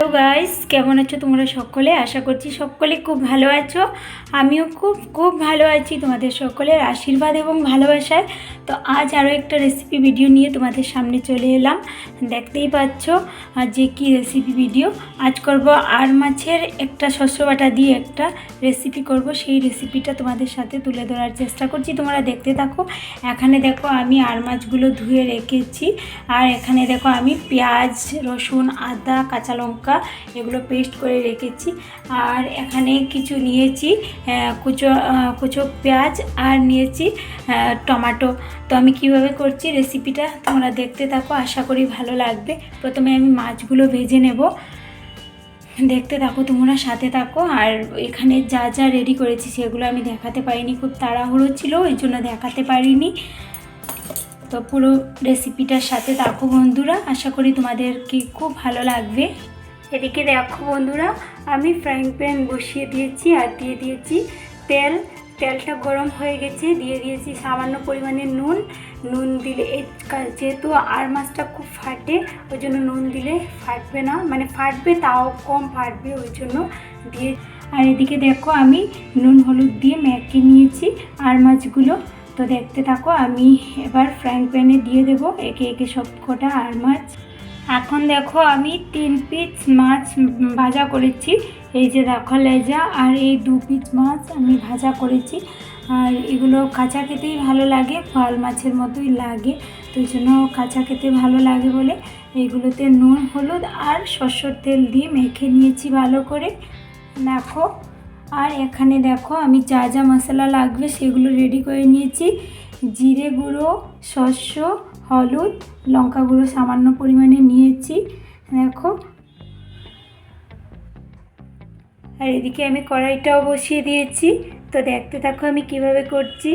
তো গাইস, কেমন আছো তোমরা সকলে? আশা করছি সকলে খুব ভালো আছো। আমিও খুব খুব ভালো আছি তোমাদের সকলের আশীর্বাদ এবং ভালোবাসায়। তো আজ আরও একটা রেসিপি ভিডিও নিয়ে তোমাদের সামনে চলে এলাম। দেখতেই পাচ্ছ যে কি রেসিপি ভিডিও আজ করব। আর মাছের একটা শস্য বাটা দিয়ে একটা রেসিপি করব, সেই রেসিপিটা তোমাদের সাথে তুলে ধরার চেষ্টা করছি। তোমরা দেখতে থাকো। এখানে দেখো আমি আর মাছগুলো ধুয়ে রেখেছি, আর এখানে দেখো আমি পেঁয়াজ, রসুন, আদা, কাঁচা লঙ্কা এগুলো পেস্ট করে রেখেছি। আর এখানে কিছু নিয়েছি কুচো পেঁয়াজ, আর নিয়েছি টমেটো। তো আমি কিভাবে করছি রেসিপিটা তোমরা দেখতে থাকো, আশা করি ভালো লাগবে। প্রথমে আমি মাছগুলো ভেজে নেব, দেখতে থাকো তোমরা, সাথে থাকো। আর এখানে যা যা রেডি করেছি সেগুলো আমি দেখাতে পারিনি, খুব তাড়াহুড়ো ছিল, ওই জন্য দেখাতে পারিনি। তো পুরো রেসিপিটার সাথে থাকো বন্ধুরা, আশা করি তোমাদেরকে খুব ভালো লাগবে। এদিকে দেখো বন্ধুরা, আমি ফ্রাইং প্যান বসিয়ে দিয়েছি আর দিয়ে দিয়েছি তেল। তেলটা গরম হয়ে গেছে, দিয়ে দিয়েছি সামান্য পরিমাণে নুন দিলে যেহেতু আর মাছটা খুব ফাটে, ওই জন্য নুন দিলে ফাটবে না, মানে ফাটবে তাও কম ফাটবে, ওই জন্য দিয়ে। আর এদিকে দেখো আমি নুন হলুদ দিয়ে মেখে নিয়েছি আর মাছগুলো। তো দেখতে থাকো, আমি এবার ফ্রাইং প্যানে দিয়ে দেবো একে একে সব কটা আর মাছ। এখন দেখো আমি 3 পিস মাছ ভাজা করেছি। এই যে দেখো লেজা, আর এই 2 পিস মাছ আমি ভাজা করেছি। আর এগুলো কাঁচা খেতেই ভালো লাগে, ফল মাছের মতোই লাগে, তো এই জন্য কাঁচা খেতে ভালো লাগে বলে এইগুলোতে নুন হলুদ আর সরষের তেল দিয়ে মেখে নিয়েছি ভালো করে, দেখো। আর এখানে দেখো আমি যা যা মশলা লাগবে সেগুলো রেডি করে নিয়েছি। জিরে গুঁড়ো, শস্য, হলুদ, লঙ্কা গুঁড়ো সামান্য পরিমাণে নিয়েছি, দেখো। আর এদিকে আমি কড়াইটাও বসিয়ে দিয়েছি। তো দেখতে থাকো আমি কিভাবে করছি।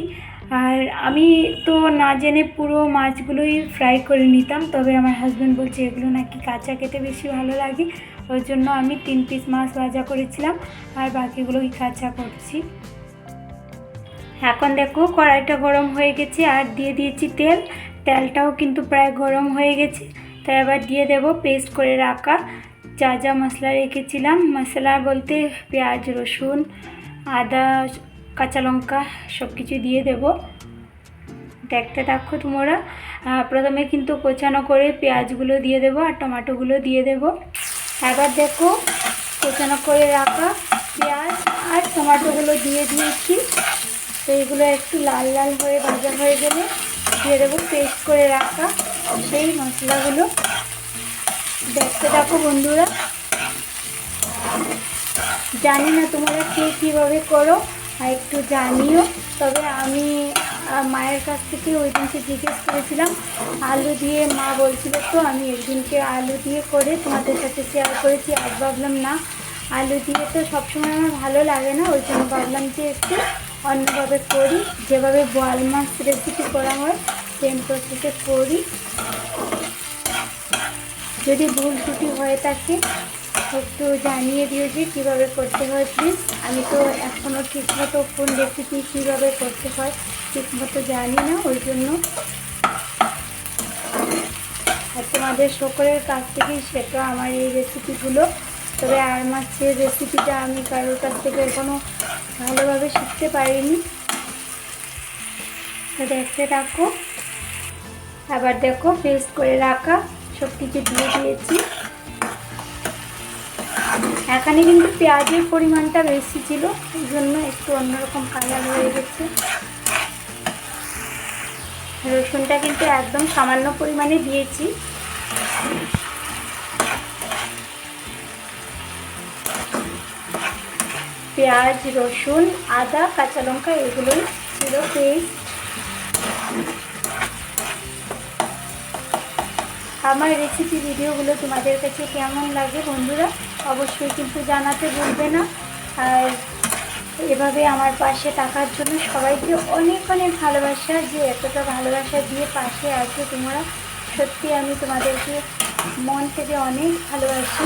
আর আমি তো না জেনে পুরো মাছগুলোই ফ্রাই করে নিতাম, তবে আমার হাজব্যান্ড বলছে এগুলো নাকি কাঁচা খেতে বেশি ভালো লাগে, ওই জন্য আমি 3 পিস মাছ ভাজা করেছিলাম আর বাকিগুলোই কাঁচা করছি। এখন দেখো কড়াইটা গরম হয়ে গেছে আর দিয়ে দিয়েছি তেল। তেলটাও কিন্তু প্রায় গরম হয়ে গেছে। তাই এবার দিয়ে দেব পেস্ট করে রাখা যা যা মশলা রেখেছিলাম। মশলা বলতে পেঁয়াজ, রসুন, আদা, কাঁচা লঙ্কা সব কিছু দিয়ে দেব, দেখতে থাকো তোমরা। প্রথমে কিন্তু কোচানো করে পেঁয়াজগুলো দিয়ে দেবো আর টমেটোগুলো দিয়ে দেব। এবার দেখো কোচানো করে রাখা পেঁয়াজ আর টমেটোগুলো দিয়ে দিয়েছি। তো এগুলো একটু লাল লাল হয়ে ভাজা হয়ে গেলে দিয়ে দেবো পেস্ট করে রাখা সেই মশলাগুলো, দেখতে থাকো বন্ধুরা। জানি না তোমরা কে কীভাবে করো, আর একটু জানিও। তবে আমি মায়ের কাছ থেকে ওই দিনকে জিজ্ঞেস করেছিলাম আলু দিয়ে, মা বলছিল, তো আমি একদিনকে আলু দিয়ে করে তোমাদের সাথে শেয়ার করেছি। আজ ভাবলাম না, আলু দিয়ে তো সবসময় আমার ভালো লাগে না, ওই জন্য ভাবলাম যে একটু অন্যভাবে করি, যেভাবে বোয়াল মাছ রেসিপি করা হয় সেম প্রসেসে করি। যদি ভুল ত্রুটি হয়ে থাকে একটু জানিয়ে দিও যে কীভাবে করতে হয় প্লিজ। আমি তো এখনও ঠিকমতো কোন রেসিপি কীভাবে করতে হয় ঠিকমতো জানি না, ওই জন্য। আর তোমাদের সকলের কাছ থেকেই শেখা আমার এই রেসিপিগুলো। তবে আর মাছের রেসিপিটা আমি কারোর কাছ থেকে এখনও ভালোভাবে শিখতে পারিনি। তো দেখতে থাকো। আবার দেখো পেস্ট করে রাখা সব কিছু দিয়ে দিয়েছি। এখানে কিন্তু পেঁয়াজের পরিমাণটা বেশি ছিল, এই জন্য একটু অন্যরকম কালার হয়ে গেছে। রসুনটা কিন্তু একদম সামান্য পরিমাণে দিয়েছি। পেঁয়াজ, রসুন, আদা, কাঁচা লঙ্কা এগুলোই ছিল পেস্ট। আমার রেসিপি ভিডিওগুলো তোমাদের কাছে কেমন লাগে বন্ধুরা অবশ্যই কিন্তু জানাতে ভুলবে না। আর এভাবে আমার পাশে থাকার জন্য সবাইকে অনেক অনেক ভালোবাসা, যে এতটা ভালোবাসা দিয়ে পাশে আছো তোমরা, সত্যি আমি তোমাদেরকে মন থেকে অনেক ভালোবাসি।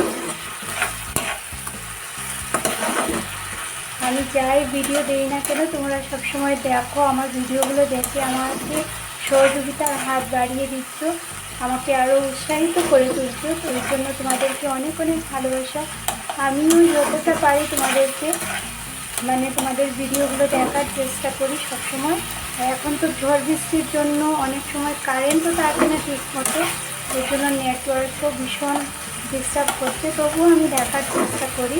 আমি যাই ভিডিও দেই না কেন তোমরা সবসময় দেখো, আমার ভিডিওগুলো দেখে আমাকে সহযোগিতার হাত বাড়িয়ে দিচ্ছ, আমাকে আরও উৎসাহিত করে তুলছো। তো এর জন্য তোমাদেরকে অনেক অনেক ভালোবাসা। আমিও যতটা পারি তোমাদেরকে তোমাদের ভিডিওগুলো দেখার চেষ্টা করি সবসময়। এখন তো ঝড় বৃষ্টির জন্য অনেক সময় কারেন্টও থাকে না ঠিক মতো, এর জন্য নেটওয়ার্কও ভীষণ ডিস্টার্ব করছে, তবুও আমি দেখার চেষ্টা করি।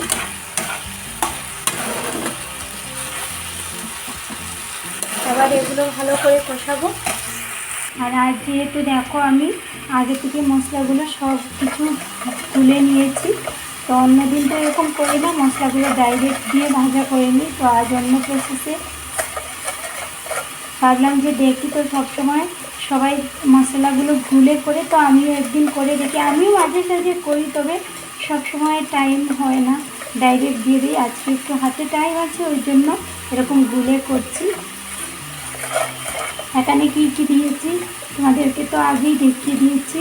এবার এগুলো ভালো করে কষাবো। আর আজ যেহেতু দেখো আমি আগে থেকে মশলাগুলো সব কিছু তুলে নিয়েছি, তো অন্যদিন তো এরকম করি না, মশলাগুলো ডাইরেক্ট দিয়ে ভাজা করে নিই। তো আজ অন্য প্রসেসে ভাবলাম যে দেখি, তো সবসময় সবাই মশলাগুলো গুলে করে, তো আমিও একদিন করে দেখি। আমিও মাঝে সাঝে করি, তবে সবসময় টাইম হয় না, ডাইরেক্ট দিয়ে দিই। আজকে একটু হাতে টাইম আছে, ওই জন্য এরকম গুলে করছি। এখানে কী কী দিয়েছি তোমাদেরকে তো আগেই দেখিয়ে দিয়েছি।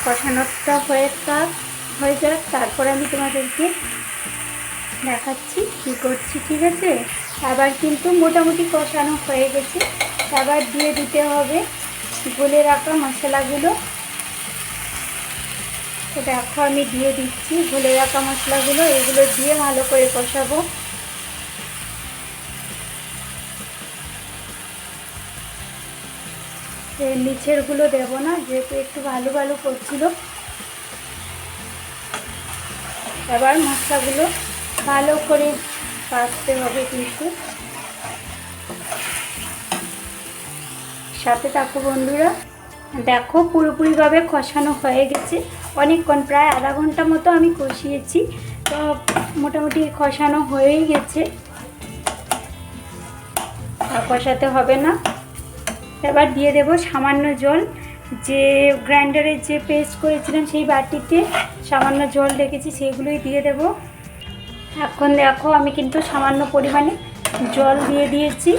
কষানোটা হয়ে যাক, তারপরে আমি তোমাদেরকে দেখাচ্ছি কী করছি, ঠিক আছে? আবার কিন্তু মোটামুটি কষানো হয়ে গেছে, আবার দিয়ে দিতে হবে গুলে রাখা মশলাগুলো। তো দেখো আমি দিয়ে দিচ্ছি গুলে রাখা মশলাগুলো, এগুলো দিয়ে ভালো করে কষাবো। নিচেরগুলো দেবো না, যেহেতু একটু ভালো ভালো করছিল। এবার মশলাগুলো ভালো করে কষতে হবে, কিন্তু সাথে থাকো বন্ধুরা। দেখো পুরোপুরিভাবে কষানো হয়ে গেছে, অনেকক্ষণ প্রায় আধা ঘন্টা মতো আমি কষিয়েছি। তো মোটামুটি কষানো হয়েই গেছে, আর কষাতে হবে না। এবার দিয়ে দেব সামান্য জল, যে গ্রাইন্ডারের যে পেস্ট করেছিলাম সেই বাটিতে সামান্য জল রেখেছি, সেগুলোই দিয়ে দেব। এখন দেখো আমি কিন্তু সামান্য পরিমাণে জল দিয়ে দিয়েছি।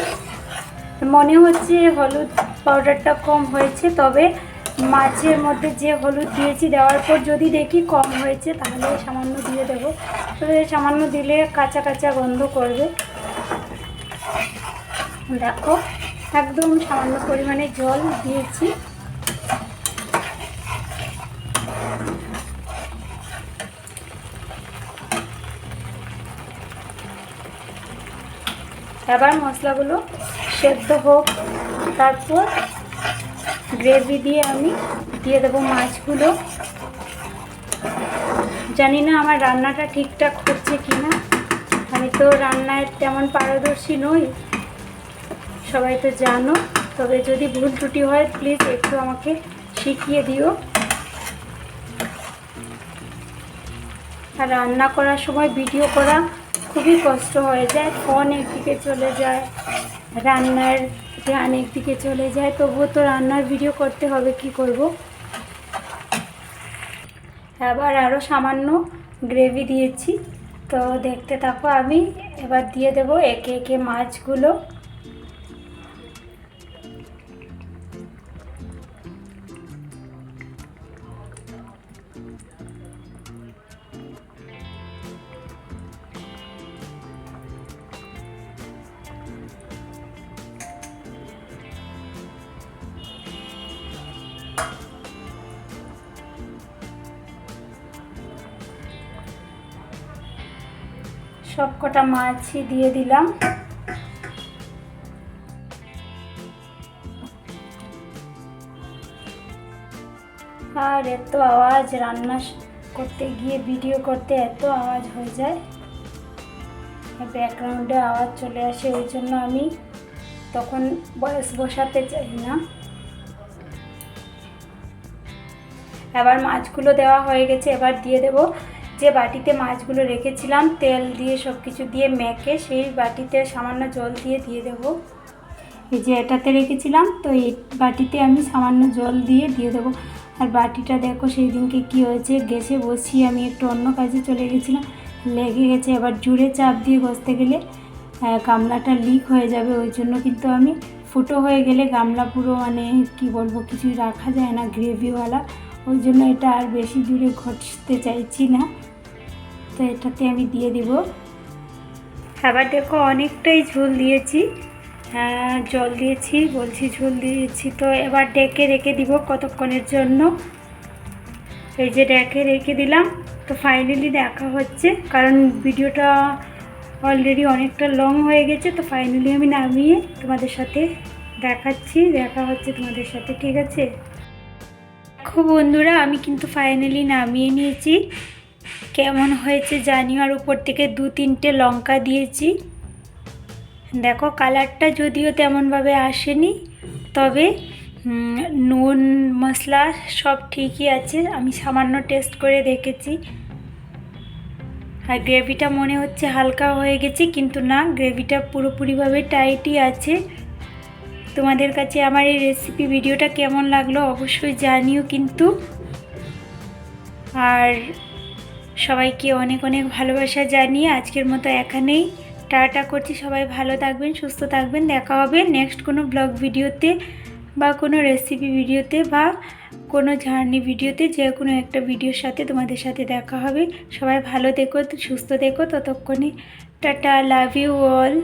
মনে হচ্ছে হলুদ পাউডারটা কম হয়েছে, তবে মাছের মধ্যে যে হলুদ দিয়েছি দেওয়ার পর যদি দেখি কম হয়েছে তাহলে সামান্য দিয়ে দেবো, তবে সামান্য দিলে কাঁচা কাঁচা গন্ধ করবে। দেখো একদম সামান্য পরিমাণে জল দিয়েছি। এবার মশলাগুলো সেদ্ধ হোক, তারপর গ্রেভি দিয়ে আমি দিয়ে দেবো মাছগুলো। জানি না আমার রান্নাটা ঠিকঠাক হচ্ছে কি না, আমি তো রান্নায় তেমন পারদর্শী নই, সবাই তো জানো। তবে যদি ভুল ত্রুটি হয় প্লিজ একটু আমাকে শিখিয়ে দিও। আর রান্না করার সময় ভিডিও করা খুবই কষ্ট হয়ে যায়, ফোন একদিকে চলে যায়, রান্নার ধ্যান একদিকে চলে যায়, তবুও তো রান্নার ভিডিও করতে হবে, কি করব। এবার আরও সামান্য গ্রেভি দিয়েছি, তো দেখতে থাকো। আমি এবার দিয়ে দেব একে একে মাছগুলো। সব কটা মাছই দিয়ে দিলাম। আর এত আওয়াজ, রান্না করতে গিয়ে ভিডিও করতে এত আওয়াজ হয়ে যায়, ব্যাকগ্রাউন্ডে আওয়াজ চলে আসে, ওই জন্য আমি তখন বয়স বসাতে চাই না। এবার মাছগুলো দেওয়া হয়ে গেছে, এবার দিয়ে দেব যে বাটিতে মাছগুলো রেখেছিলাম, তেল দিয়ে সব কিছু দিয়ে মেখে, সেই বাটিতে সামান্য জল দিয়ে দেব। এই যে এটাতে রেখেছিলাম, তো এই বাটিতে আমি সামান্য জল দিয়ে দেবো। আর বাটিটা দেখো সেই দিনকে কী হয়েছে, গ্যাসে বসিয়ে আমি একটু অন্য কাজে চলে গেছিলাম, লেগে গেছে। এবার জুড়ে চাপ দিয়ে বসতে গেলে গামলাটা লিক হয়ে যাবে, ওই জন্য কিন্তু আমি ফুটো হয়ে গেলে গামলা পুরো মানে কি বলবো কিছুই রাখা যায় না গ্রেভিওয়ালা, ওই জন্য এটা আর বেশি দূরে ঘষতে চাইছি না। তো এটাতে আমি দিয়ে দিব। আবার দেখো অনেকটাই ঝোল দিয়েছি, জল দিয়েছি বলছি ঝোল দিয়েছি। তো এবার ডেকে রেখে দিব কতক্ষণের জন্য। এই যে ডেকে রেখে দিলাম। তো ফাইনালি দেখা হচ্ছে, কারণ ভিডিওটা অলরেডি অনেকটা লং হয়ে গেছে। তো ফাইনালি আমি নামিয়ে তোমাদের সাথে দেখাচ্ছি, দেখা হচ্ছে তোমাদের সাথে, ঠিক আছে? দেখো বন্ধুরা, আমি কিন্তু ফাইনালি নামিয়ে নিয়েছি। কেমন হয়েছে জানিও। আর উপর থেকে 2-3টে লঙ্কা দিয়েছি। দেখো কালারটা যদিও তেমনভাবে আসেনি, তবে নুন মশলা সব ঠিকই আছে। আমি সামান্য টেস্ট করে দেখেছি। আর গ্রেভিটা মনে হচ্ছে হালকা হয়ে গেছে, কিন্তু না, গ্রেভিটা পুরোপুরিভাবে টাইটই আছে। তোমাদের কাছে আমার এই রেসিপি ভিডিওটা কেমন লাগলো অবশ্যই জানিও কিন্তু। আর সবাইকে অনেক অনেক ভালোবাসা জানিয়ে আজকের মতো এখানেই টাটা করছি। সবাই ভালো থাকবেন, সুস্থ থাকবেন। দেখা হবে নেক্সট কোনো ব্লগ ভিডিওতে বা কোনো রেসিপি ভিডিওতে বা কোনো জার্নি ভিডিওতে, যে কোনো একটা ভিডিওর সাথে তোমাদের সাথে দেখা হবে। সবাই ভালো থেকো, সুস্থ থেকো। ততক্ষণে টাটা, লাভ ইউ অল।